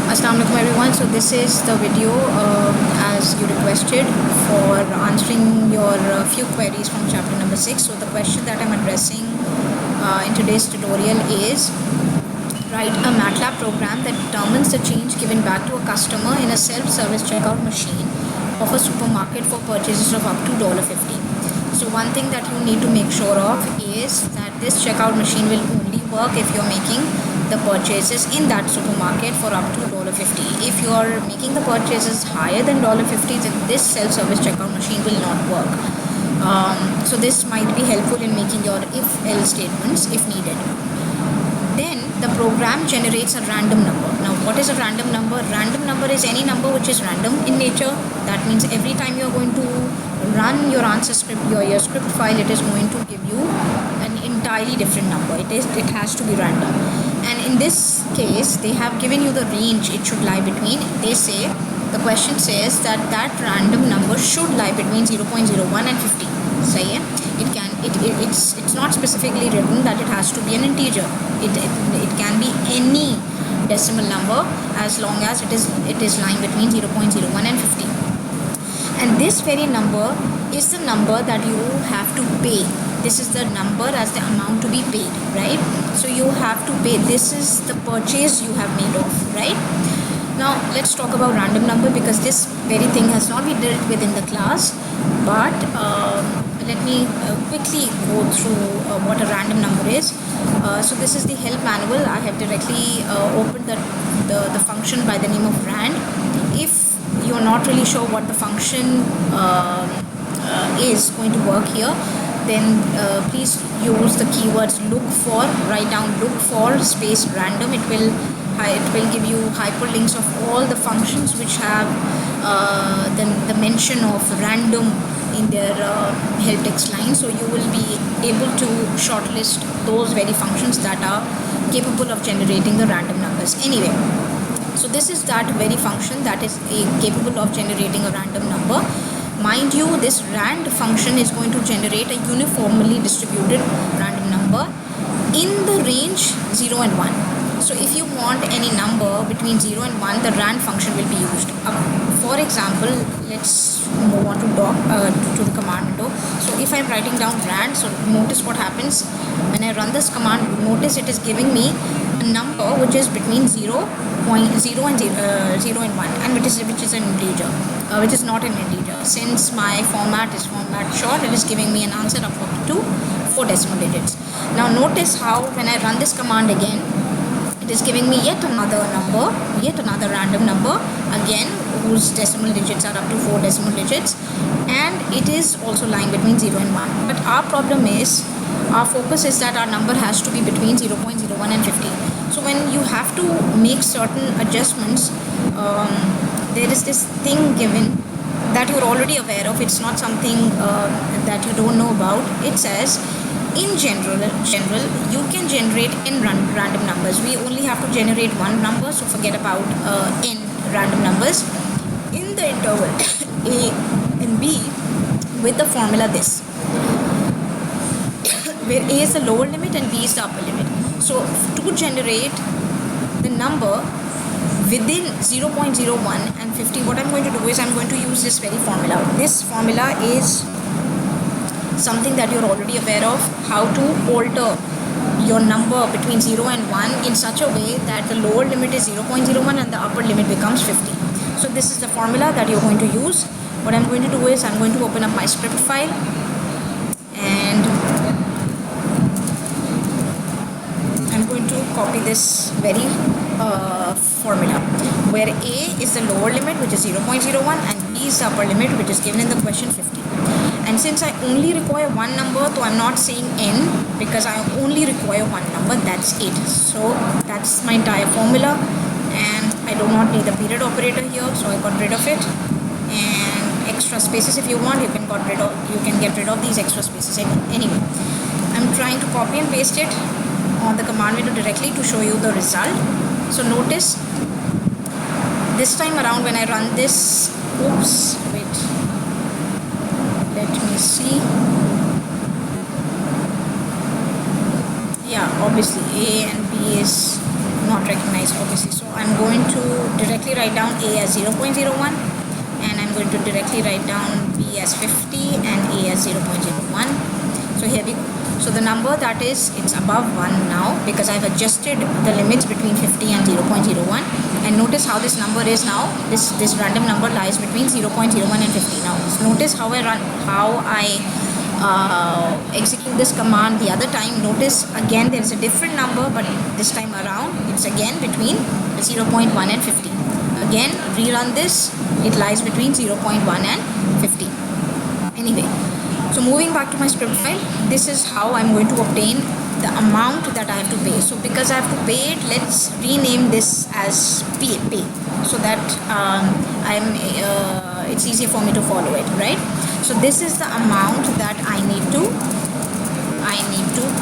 Assalamu alaikum everyone. So this is the video as you requested for answering your few queries from chapter number 6. So the question that I'm addressing in today's tutorial is: write a MATLAB program that determines the change given back to a customer in a self-service checkout machine of a supermarket for purchases of up to $50. So one thing that you need to make sure of is that this checkout machine will only work if you're making the purchases in that supermarket for up to $50. If you are making the purchases higher than $50, then this self-service checkout machine will not work. So this might be helpful in making your if-else statements if needed. Then the program generates a random number. Now what is a random number? Random number is any number which is random in nature. That means every time you are going to run your answer script, your script file, it is going to give you an entirely different number. It has to be random. And in this case, they have given you the range it should lie between. The question says that random number should lie between 0.01 and 50. सही है? It's not specifically written that it has to be an integer. It can be any decimal number as long as it is lying between 0.01 and 50. And this very number is the number that you have to pay. This is the number as the amount to be paid, right? So you have to pay. This is the purchase you have made of, right? Now let's talk about random number, because this very thing has not been dealt with in the class. But let me quickly go through what a random number is. So this is the help manual. I have directly opened the function by the name of rand. If you're not really sure what the function is going to work here, then please use the keywords write down look for space random. It will give you hyperlinks of all the functions which have the mention of random in their help text line. So you will be able to shortlist those very functions that are capable of generating the random numbers. Anyway, so this is that very function that is capable of generating a random number. Mind you, this rand function is going to generate a uniformly distributed random number in the range 0 and 1. So if you want any number between 0 and 1, the rand function will be used. For example, let's move on to the command window. So if I'm writing down rand, so notice what happens when I run this command. Notice it is giving me a number which is between 0 and 1, and which is an integer, which is not an integer. Since my format is format short, it is giving me an answer of up to 4 decimal digits. Now notice how when I run this command again, it is giving me yet another random number, again whose decimal digits are up to 4 decimal digits, and it is also lying between 0 and 1. But our problem is, our focus is that our number has to be between 0.01 and 50. So when you have to make certain adjustments, there is this thing given that you're already aware of. It's not something that you don't know about. It says, in general, you can generate n random numbers. We only have to generate one number, so forget about n random numbers in the interval a and b with the formula this, where a is the lower limit and b is the upper limit. So to generate the number within 0.01 and 50, what I'm going to do is I'm going to use this very formula. This formula is something that you're already aware of, how to alter your number between 0 and 1 in such a way that the lower limit is 0.01 and the upper limit becomes 50. So this is the formula that you're going to use. What I'm going to do is I'm going to open up my script file, and I'm going to copy this very formula, where a is the lower limit, which is 0.01, and b is the upper limit, which is given in the question 50. And since I only require one number, so I'm not saying n, because I only require one number, that's it. So that's my entire formula, and I do not need the period operator here, so I got rid of it. And extra spaces, if you want, you can get rid of these extra spaces. Anyway, I'm trying to copy and paste it on the command window directly to show you the result. So notice this time around when I run this, let me see. Yeah, obviously A and B is not recognize obviously. So I'm going to directly write down A as 0.01, and I'm going to directly write down B as 50 and A as 0.01. So here we go. So the number that is, it's above 1 now because I've adjusted the limits between 50 and 0.01. And notice how this number is now, this random number lies between 0.01 and 50. Now notice how I execute this command the other time. Notice again there is a different number, but this time around it's again between 0.1 and 50. Again rerun this, it lies between 0.1 and 50. Anyway, so moving back to my script file, this is how I'm going to obtain the amount that I have to pay. So because I have to pay it, let's rename this as pay, so that it's easier for me to follow it, right? So this is the amount that I need to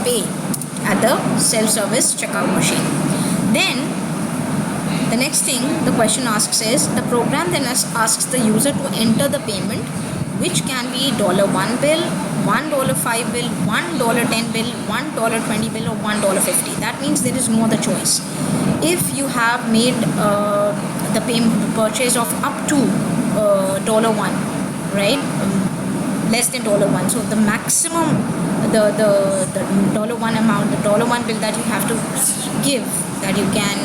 pay at the self-service checkout machine. Then the next thing the question asks is, the program then asks the user to enter the payment, which can be $1 bill, $1.05 bill, $1.10 bill, $1.20 bill, or $1.50. That means there is no other choice. If you have made the purchase of up to $1, right, less than $1, so the maximum, the $1 amount, the $1 bill that you have to give, that you can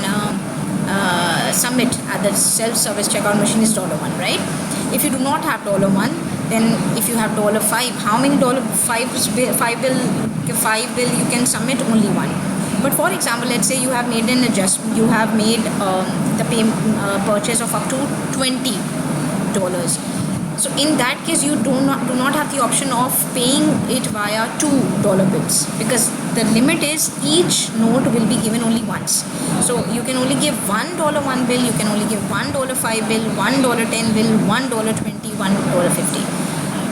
submit at the self-service checkout machine is $1, right? If you do not have $1, then if you have $5, how many $5 bill you can submit? Only one. But for example, let's say you have made an adjustment, you have made the purchase of up to $20. So in that case, you do not have the option of paying it via $2 bills, because the limit is each note will be given only once. So you can only give $1 bill, you can only give $1.05 bill, $1.10 bill, $1.20, $1.50.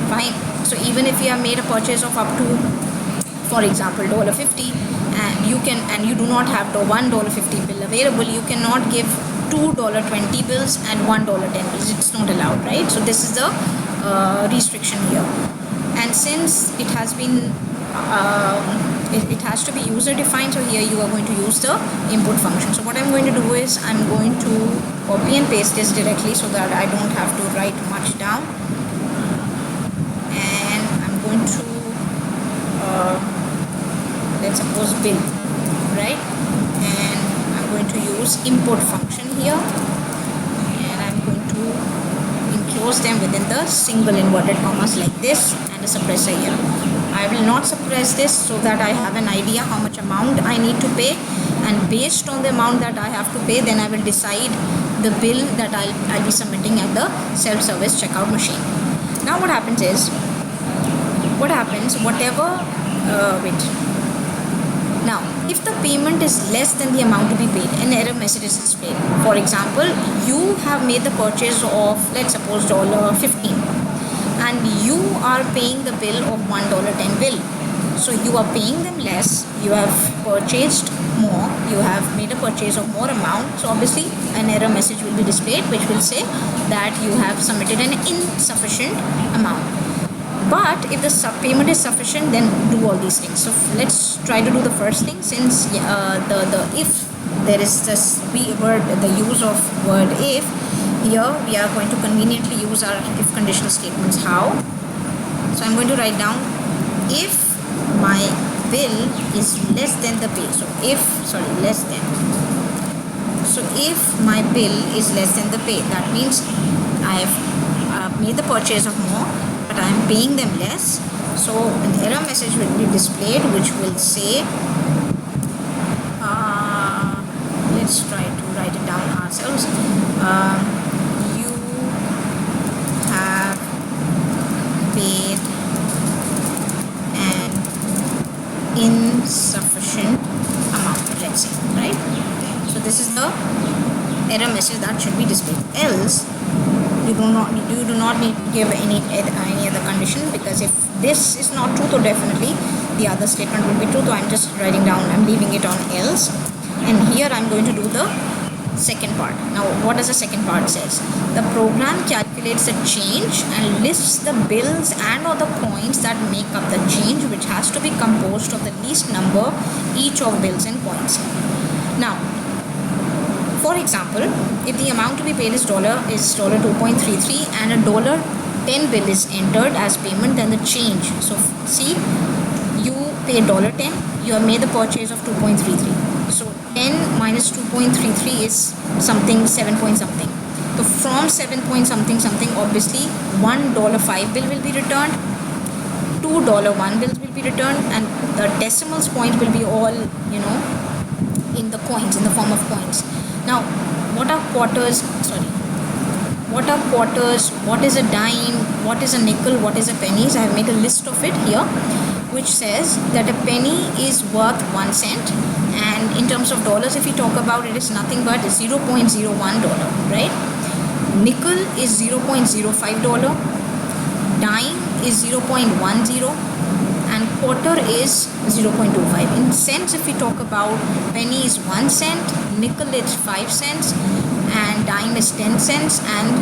Fine. So even if you have made a purchase of up to, for example, $1.50, and you do not have the $1.50 bill available, you cannot give $2.20 bills and $1.10 bills. It's not allowed, right? So this is the restriction here. And since it has been it has to be user defined, so here you are going to use the input function. So what I'm going to do is I'm going to copy and paste this directly so that I don't have to write much down, and I'm going to let's suppose bill, right? And I'm going to use import function here, and I'm going to enclose them within the single inverted commas like this, and a suppressor here. I will not suppress this so that I have an idea how much amount I need to pay, and based on the amount that I have to pay, then I will decide the bill that I'll be submitting at the self-service checkout machine. Now what happens is, now if the payment is less than the amount to be paid, an error message is displayed. For example, you have made the purchase of, let's suppose, $15, and you are paying the bill of $1.10 bill. So you are paying them less, you have purchased more, you have made a purchase of more amount, so obviously an error message will be displayed which will say that you have submitted an insufficient amount. But if the payment is sufficient, then do all these things. So let's try to do the first thing. Since if there is this word, the use of word if, here we are going to conveniently use our if conditional statements. How? So I'm going to write down, if my bill is less than the pay. So if my bill is less than the pay, that means I have made the purchase of more, but I am paying them less. So an error message will be displayed which will say, let's try to write it down ourselves. You have paid an insufficient amount, let's say, right? So this is the error message that should be displayed. Else you do not need to give any other condition, because if this is not true, so definitely the other statement will be true. So I'm just writing down, I'm leaving it on else, and here I'm going to do the second part. Now what does the second part says? The program calculates the change and lists the bills and or the points that make up the change, which has to be composed of the least number each of bills and points. Now For example, if the amount to be paid is $2.33 and a $10 bill is entered as payment, then the change. So see, you pay $10, you have made the purchase of 2.33. So 10 minus 2.33 is something 7 point something. So from 7 point something something, obviously $1.05 bill will be returned, $2.01 bills will be returned, and the decimals point will be all, in the coins, in the form of coins. Now, what are quarters? What are quarters? What is a dime? What is a nickel? What is a pennies? I have made a list of it here, which says that a penny is worth 1 cent, and in terms of dollars, if we talk about it, is nothing but $0.01, right? Nickel is $0.05, dime is 0.10, and quarter is 0.25. In cents, if we talk about, penny is 1 cent, nickel is 5 cents, and dime is 10 cents, and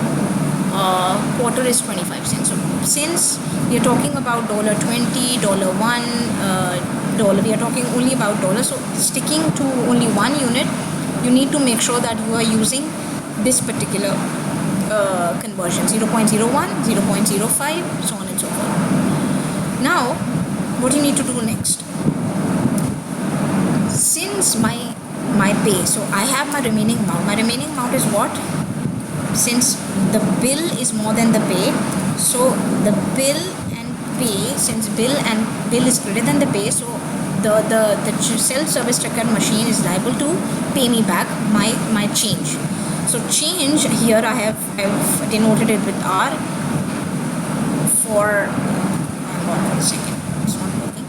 quarter is 25 cents. So since we are talking about $20, $1, we are talking only about dollars. So sticking to only one unit, you need to make sure that you are using this particular conversion, 0.01, 0.05, so on and so forth. Now, what you need to do next? Since my pay, so I have my remaining amount. My remaining amount is what? Since the bill is more than the pay, so the bill and pay, since bill is greater than the pay, so the self-service checkout machine is liable to pay me back my change. So change here I've denoted it with R for, hang on for a second, it's not working.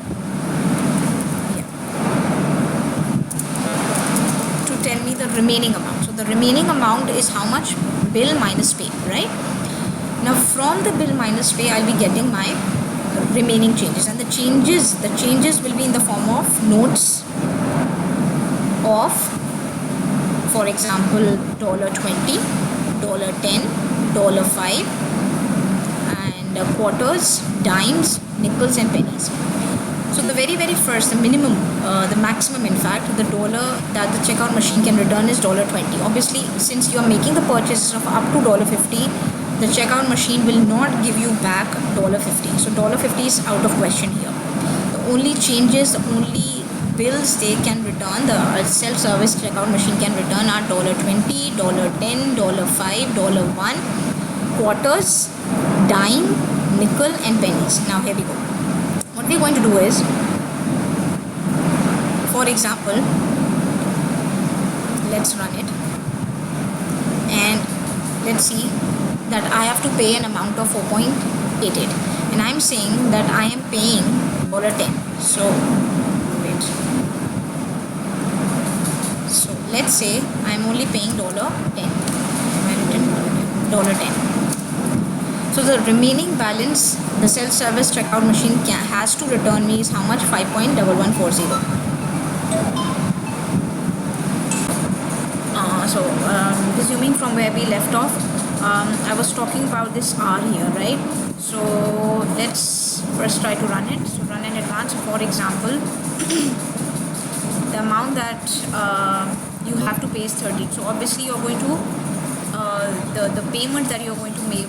To tell me the remaining amount. So the remaining amount is how much? Bill minus pay, right? Now from the bill minus pay, I'll be getting my remaining changes, and the changes will be in the form of notes of, for example, $20, $10, $5, and quarters, dimes, nickels, and pennies. So the very first, the minimum, the maximum, in fact, the dollar that the checkout machine can return is $20. Obviously, since you are making the purchases of up to $50, the checkout machine will not give you back $50. So $50 is out of question here. The only changes, the only bills they can return, the self-service checkout machine can return, are $20, $10, $5, $1, quarters, dime, nickel, and pennies. Now here we go. What we're going to do is, for example, let's run it, and let's see that I have to pay an amount of 4.88, and I'm saying that I am paying $10. So wait. So let's say I'm only paying $10. $10. So the remaining balance the self-service checkout machine has to return me is how much? 5.1140. Resuming from where we left off, I was talking about this R here, right? So let's first try to run it. So run in advance. For example, the amount that you have to pay is 30. So obviously you're going to the payment that you're going to make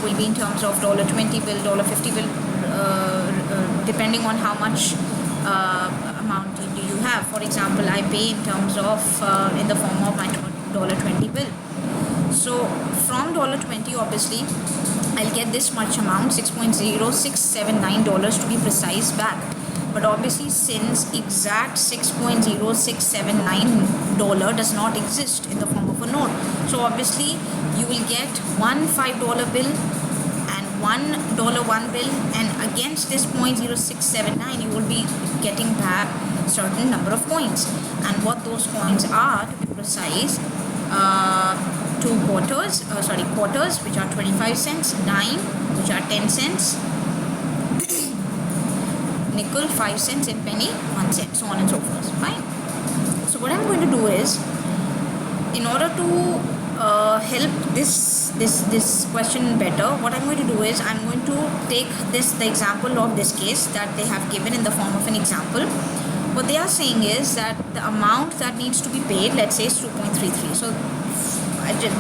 will be in terms of $20 bill, $50 bill, depending on how much amount do you have. For example, I pay in terms of in the form of my $20 bill. So from $20, obviously I'll get this much amount, $6.0679 to be precise, back. But obviously, since exact $6.0679 does not exist in the form of a note, so obviously you will get one $5 bill and $1 bill, and against this $0.0679 you will be getting back a certain number of coins. And what those coins are, to be precise, two quarters, which are 25 cents, dime, which are 10 cents, nickel 5 cents, and penny 1 cent, so on and so forth. Fine. So what I'm going to do is, in order to help this question better, what I'm going to do is I'm going to take the example of this case that they have given in the form of an example, what they are saying is that the amount that needs to be paid, let's say, is 2.33. So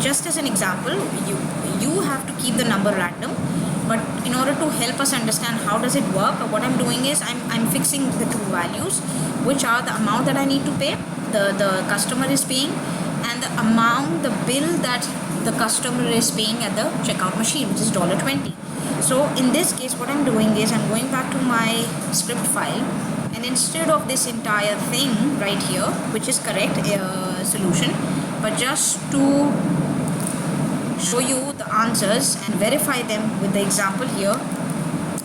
just as an example, you have to keep the number random, but in order to help us understand how does it work, what I'm doing is I'm fixing the two values, which are the amount that I need to pay, the customer is paying, and the amount, the bill that the customer is paying at the checkout machine, which is $20. So in this case, what I'm doing is I'm going back to my script file, and instead of this entire thing right here, which is correct solution, but just to show you the answers and verify them with the example here,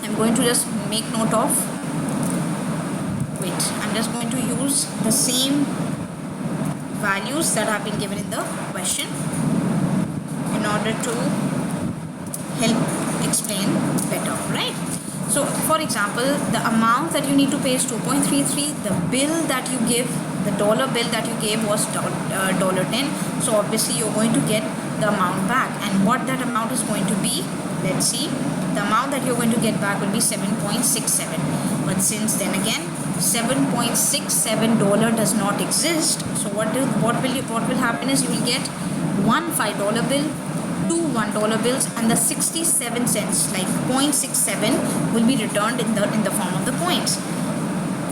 I'm going to just make note of, I'm just going to use the same values that have been given in the question in order to help explain better, right? So for example, the amount that you need to pay is 2.33. The bill that you give, the dollar bill that you gave was $10. So obviously you're going to get the amount back, and what that amount is going to be, let's see, the amount that you're going to get back will be 7.67. But since then again, $7.67 does not exist, so what will happen is you will get one $5 bill, two $1 bills, and the 67 cents, like 0.67, will be returned in the form of the coins.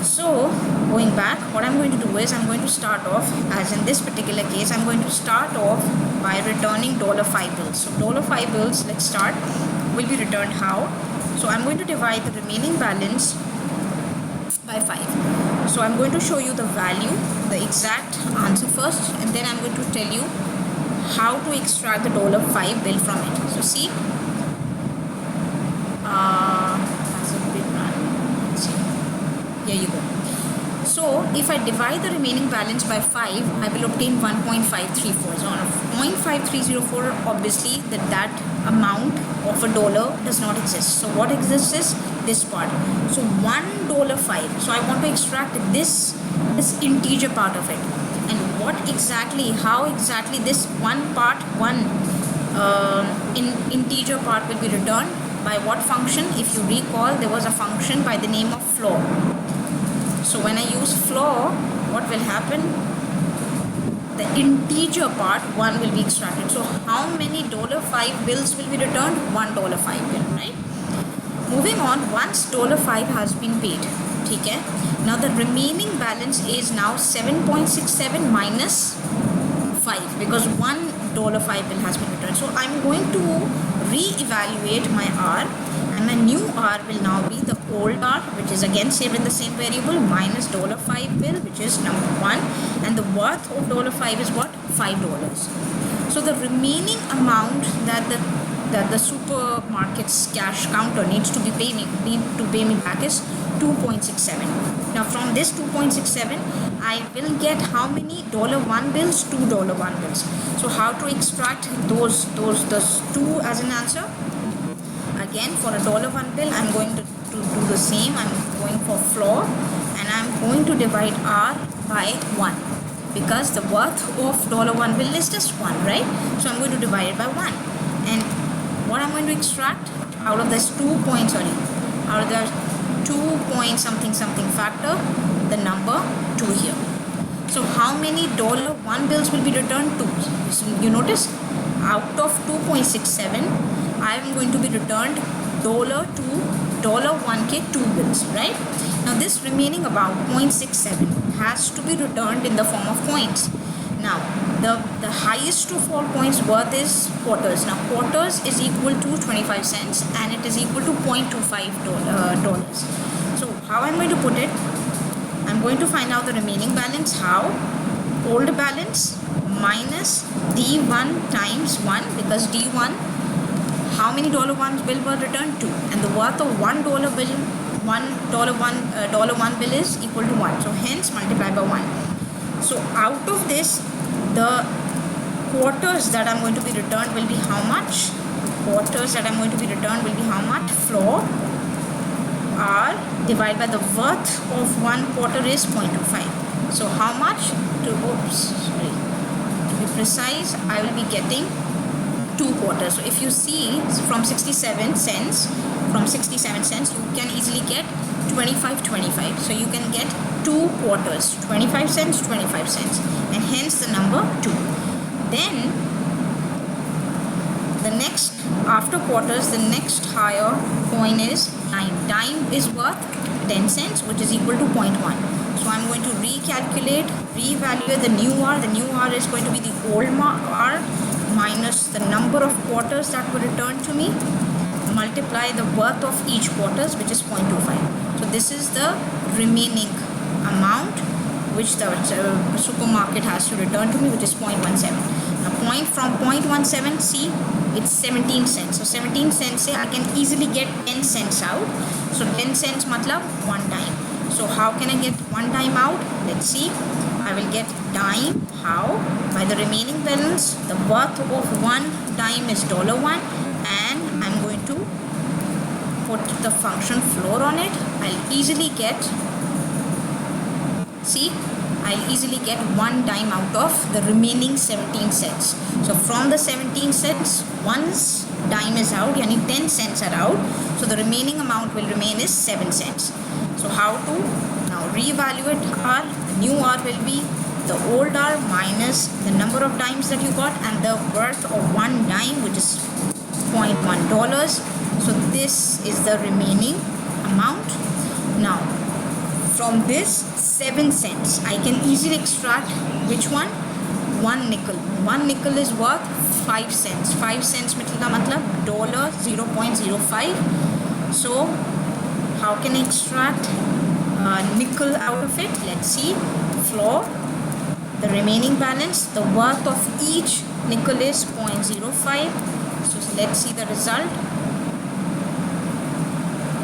So going back, what I'm going to do is I'm going to start off, as in this particular case, I'm going to start off by returning $5 bills. So $5 bills, let's start, will be returned how? So I'm going to divide the remaining balance by 5. So I'm going to show you the value, the exact answer first, and then I'm going to tell you how to extract the $5 bill from it. So see, that's a bit random. Let's see. Here you go. So if I divide the remaining balance by 5, I will obtain 1.534. So on a 0.5304, obviously that amount of $1 does not exist. So what exists is this part. So $1.5. So I want to extract this integer part of it. And how exactly this integer part will be returned, by what function? If you recall, there was a function by the name of floor. So when I use floor, what will happen? The integer part, 1, will be extracted. So how many $5 bills will be returned? $1 $5 bill, right? Moving on, once $5 has been paid, okay? Now the remaining balance is now 7.67 minus 5, because $1 $5 bill has been returned. So I'm going to re-evaluate my R, and my new R will now be the old R, which is again saved in the same variable, minus $5 bill, which is number 1, and the worth of $5 is what? $5. So the remaining amount that the supermarket's cash counter needs to pay me back is 2.67. Now from this 2.67, I will get how many $1 bills? $2 bills. So how to extract those two as an answer? Again, for a $1 bill, I'm going to do the same. I'm going for floor, and I'm going to divide R by 1, because the worth of $1 bill is just 1, right? So I'm going to divide it by 1. And what I'm going to extract out of this 2 point something factor, the number 2 here. So how many $1 bills will be returned? 2. So you notice, out of 2.67, I am going to be returned $1K 2 bills, right? Now this remaining about 0.67 has to be returned in the form of coins. Now the highest of all coins worth is quarters. Now quarters is equal to 25 cents, and it is equal to $0.25. So how I'm going to put it? I'm going to find out the remaining balance. How? Old balance minus D1 times 1, because D1, how many $1 bill were returned? 2, and the worth of $1 bill, $1 bill is equal to 1. So hence multiply by 1. So out of this, the quarters that I'm going to be returned will be how much? Quarters that I'm going to be returned will be how much? Floor R divided by the worth of 1 quarter is 0.25. So how much? To be precise, I will be getting 2 quarters. So if you see, from 67 cents, from 67 cents, you can easily get 25. So you can get 2 quarters, 25 cents, 25 cents, and hence the number 2. Then the next, after quarters, the next higher coin is dime. Dime is worth 10 cents, which is equal to 0.1. So I'm going to reevaluate the new R. The new R is going to be the old R minus the number of quarters that were returned to me, multiply the worth of each quarters, which is 0.25. So this is the remaining amount which the supermarket has to return to me, which is 0.17. Now from 0.17, see, it's 17 cents. So 17 cents, say I can easily get 10 cents out. So 10 cents matlab 1 dime. So how can I get 1 dime out? Let's see. I will get dime. How? By the remaining balance. The worth of 1 dime is $1, and I'm going to put the function floor on it. I'll easily get, see, I'll easily get 1 dime out of the remaining 17 cents. So from the 17 cents, once dime is out, yani 10 cents are out, so the remaining amount will remain is 7 cents. So how to now reevaluate R? The new R will be the old R minus the number of dimes that you got and the worth of 1 dime, which is $0.1. So this is the remaining amount. Now from this 7 cents, I can easily extract which one? 1 nickel. 1 nickel is worth 5 cents. 5 cents matlab $0.05. So how can I extract nickel out of it? Let's see. Floor, the remaining balance, the worth of each nickel is 0.05. So let's see the result.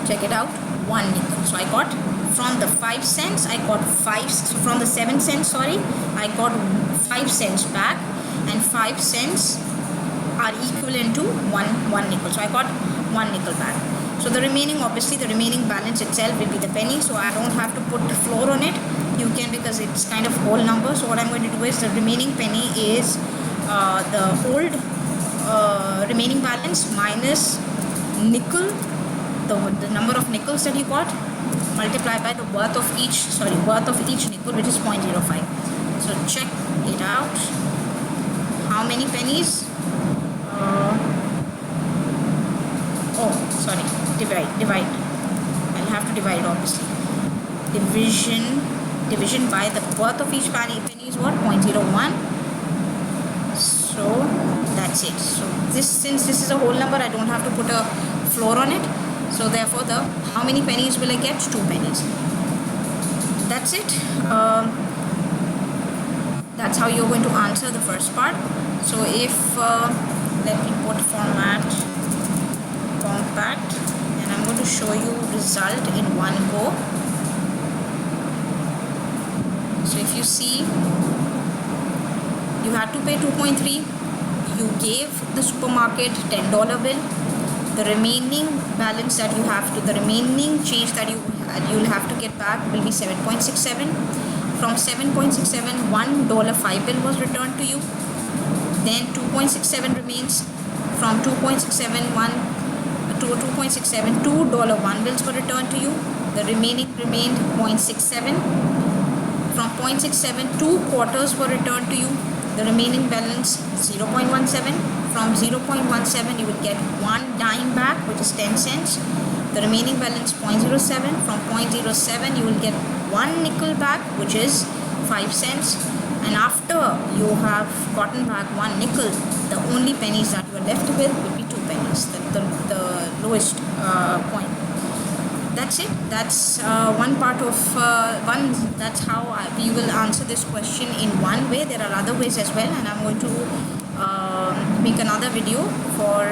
Check it out. 1 nickel. So I got, from the 5 cents, I got 5, from the 7 cents, sorry, I got 5 cents back, and 5 cents are equivalent to 1 nickel. So I got 1 nickel back. So the remaining, obviously the remaining balance itself will be the penny, so I don't have to put the floor on it. You can, because it's kind of whole number. So what I'm going to do is, the remaining penny is the old remaining balance minus nickel, the number of nickels that you got, multiply by the worth of each nickel, which is 0.05. So check it out. How many pennies? Divide. I'll have to divide, obviously. Division by the worth of each penny is what? 0.01. So that's it. So since this is a whole number, I don't have to put a floor on it. So therefore, how many pennies will I get? 2 pennies. That's it. That's how you're going to answer the first part. So if let me put format compact, and I'm going to show you result in one go. So if you see, you had to pay 2.3. You gave the supermarket $10 bill. The remaining balance that you have to, the remaining change that you'll have to get back will be 7.67. From 7.67, $1 5 bill was returned to you. Then 2.67 remains. From 2.67 to 2.67, $2 1 bills were returned to you. The remaining remained 0.67. From 0.67, 2 quarters were returned to you. The remaining balance 0.17. From 0.17, you will get 1 dime back, which is 10 cents. The remaining balance 0.07. From 0.07, you will get 1 nickel back, which is 5 cents. And after you have gotten back 1 nickel, the only pennies that you are left with will be 2 pennies, the lowest point. That's it. That's one part of that's how we will answer this question in one way. There are other ways as well, and I'm going to make another video for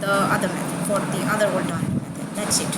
the other method, for the other alternative method. That's it.